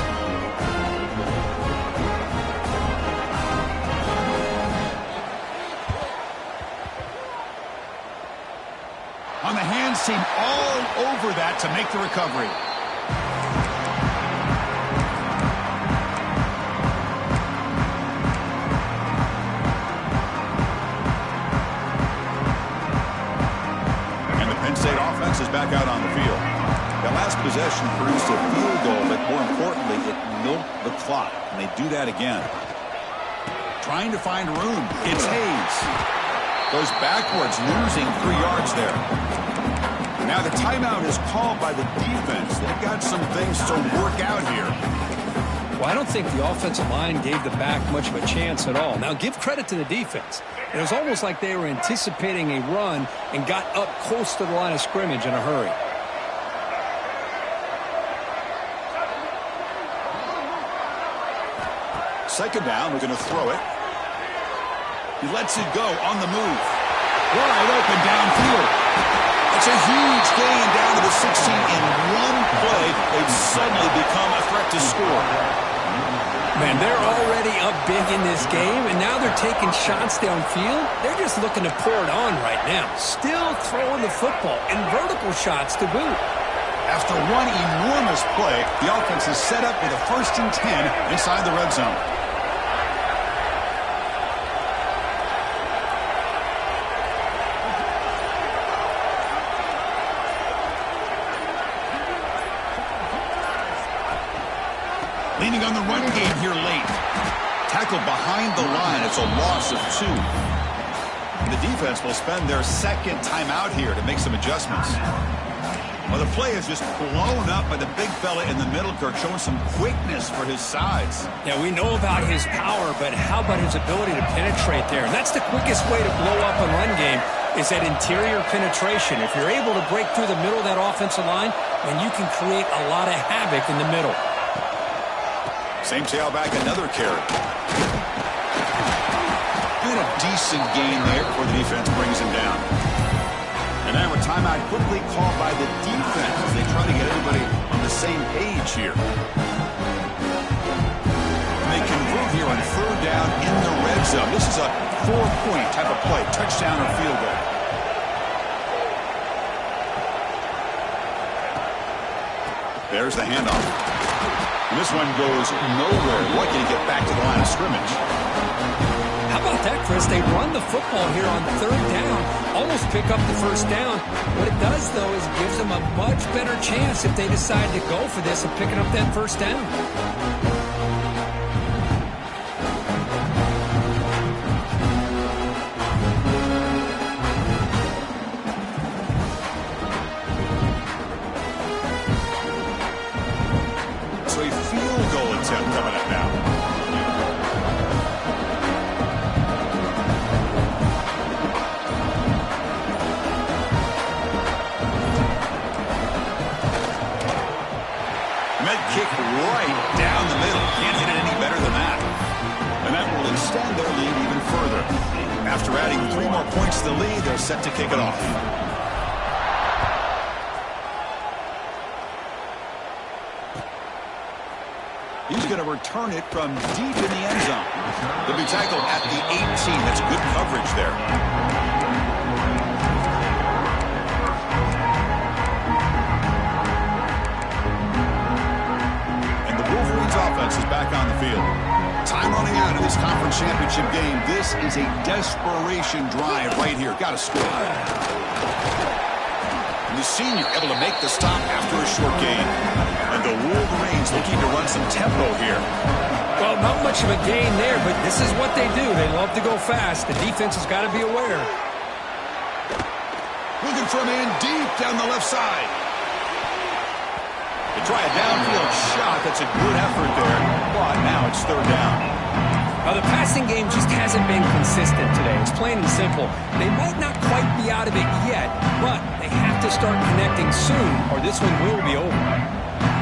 On the hands team, all over that to make the recovery. And the Penn State offense is back out on the field. That last possession produced a field goal, but more importantly, it milked the clock. And they do that again. Trying to find room. It's Hayes. Goes backwards, losing 3 yards there. Now the timeout is called by the defense. They've got some things to work out here. Well, I don't think the offensive line gave the back much of a chance at all. Now, give credit to the defense. It was almost like they were anticipating a run and got up close to the line of scrimmage in a hurry. Second down, we're going to throw it. He lets it go on the move. Wide open downfield. It's a huge gain down to the 16 in one play. They've suddenly become a threat to score. Man, they're already up big in this game, and now they're taking shots downfield. They're just looking to pour it on right now. Still throwing the football, and vertical shots to boot. After one enormous play, the offense is set up with a 1st and 10 inside the red zone. Leaning on the run game here late. Tackled behind the line. It's a loss of 2. The defense will spend their second timeout here to make some adjustments. Well, the play is just blown up by the big fella in the middle, Kirk, showing some quickness for his size. Yeah, we know about his power, but how about his ability to penetrate there? And that's the quickest way to blow up a run game is that interior penetration. If you're able to break through the middle of that offensive line, then you can create a lot of havoc in the middle. Same tailback, another carry. And a decent gain there before the defense brings him down. And now a timeout quickly called by the defense as they try to get everybody on the same page here. And they convert here on 3rd down in the red zone. This is a 4-point type of play, touchdown or field goal. There's the handoff. And this one goes nowhere. Lucky to get back to the line of scrimmage. How about that, Chris? They run the football here on 3rd down, almost pick up the 1st down. What it does, though, is gives them a much better chance if they decide to go for this of picking up that 1st down. Kick right down the middle. Can't hit it any better than that. And that will extend their lead even further. After adding 3 more points to the lead, they're set to kick it off. He's going to return it from deep in the end zone. They'll be tackled at the 18. That's good coverage there. Offense is back on the field. Time running out in this conference championship game. This is a desperation drive right here. Got to score. And the senior able to make the stop after a short gain. And the Wolverines looking to run some tempo here. Well, not much of a gain there, but this is what they do. They love to go fast. The defense has got to be aware. Looking for a man deep down the left side. They try a downfield shot. That's a good effort there. But now it's 3rd down. Now, the passing game just hasn't been consistent today. It's plain and simple. They might not quite be out of it yet, but they have to start connecting soon or this one will be over.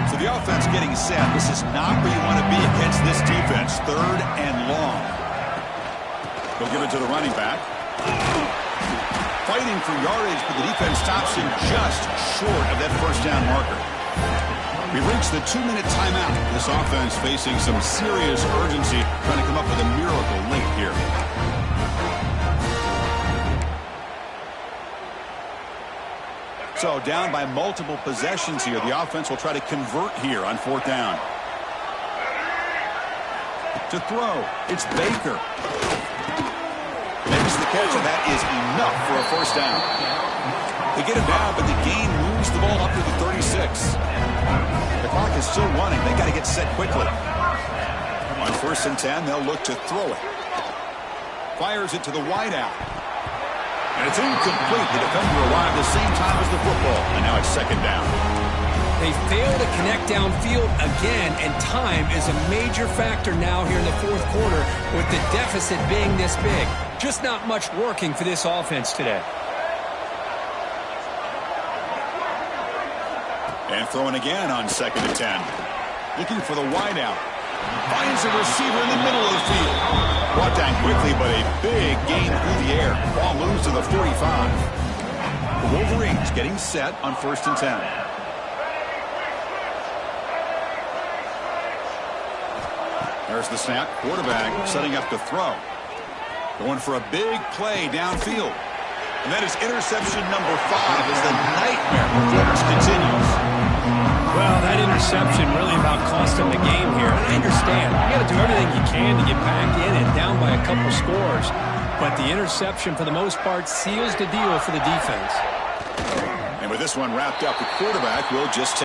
So the offense getting set. This is not where you want to be against this defense. 3rd and long. They'll give it to the running back. Fighting for yardage, but the defense stops him just short of that 1st down marker. We've reached the 2-minute timeout. This offense facing some serious urgency, trying to come up with a miracle late here. So down by multiple possessions here. The offense will try to convert here on 4th down. To throw, it's Baker. Makes the catch, and that is enough for a 1st down. They get it down, but the gain moves the ball up to the 36. The clock is still running. They got to get set quickly. On 1st and 10, they'll look to throw it. Fires it to the wideout. And it's incomplete. The defender arrived the same time as the football, and now it's 2nd down. They fail to connect downfield again, and time is a major factor now here in the 4th quarter with the deficit being this big. Just not much working for this offense today. And throwing again on 2nd and 10. Looking for the wideout. Finds a receiver in the middle of the field. Brought down quickly, but a big gain through the air. Ball moves to the 45. The Wolverines getting set on 1st and 10. There's the snap. Quarterback setting up to throw. Going for a big play downfield. And that is interception number 5 as the nightmare performance continues. Well, that interception really about cost him the game here. And I understand. You got to do everything you can to get back in and down by a couple scores. But the interception, for the most part, seals the deal for the defense. And with this one wrapped up, the quarterback will just take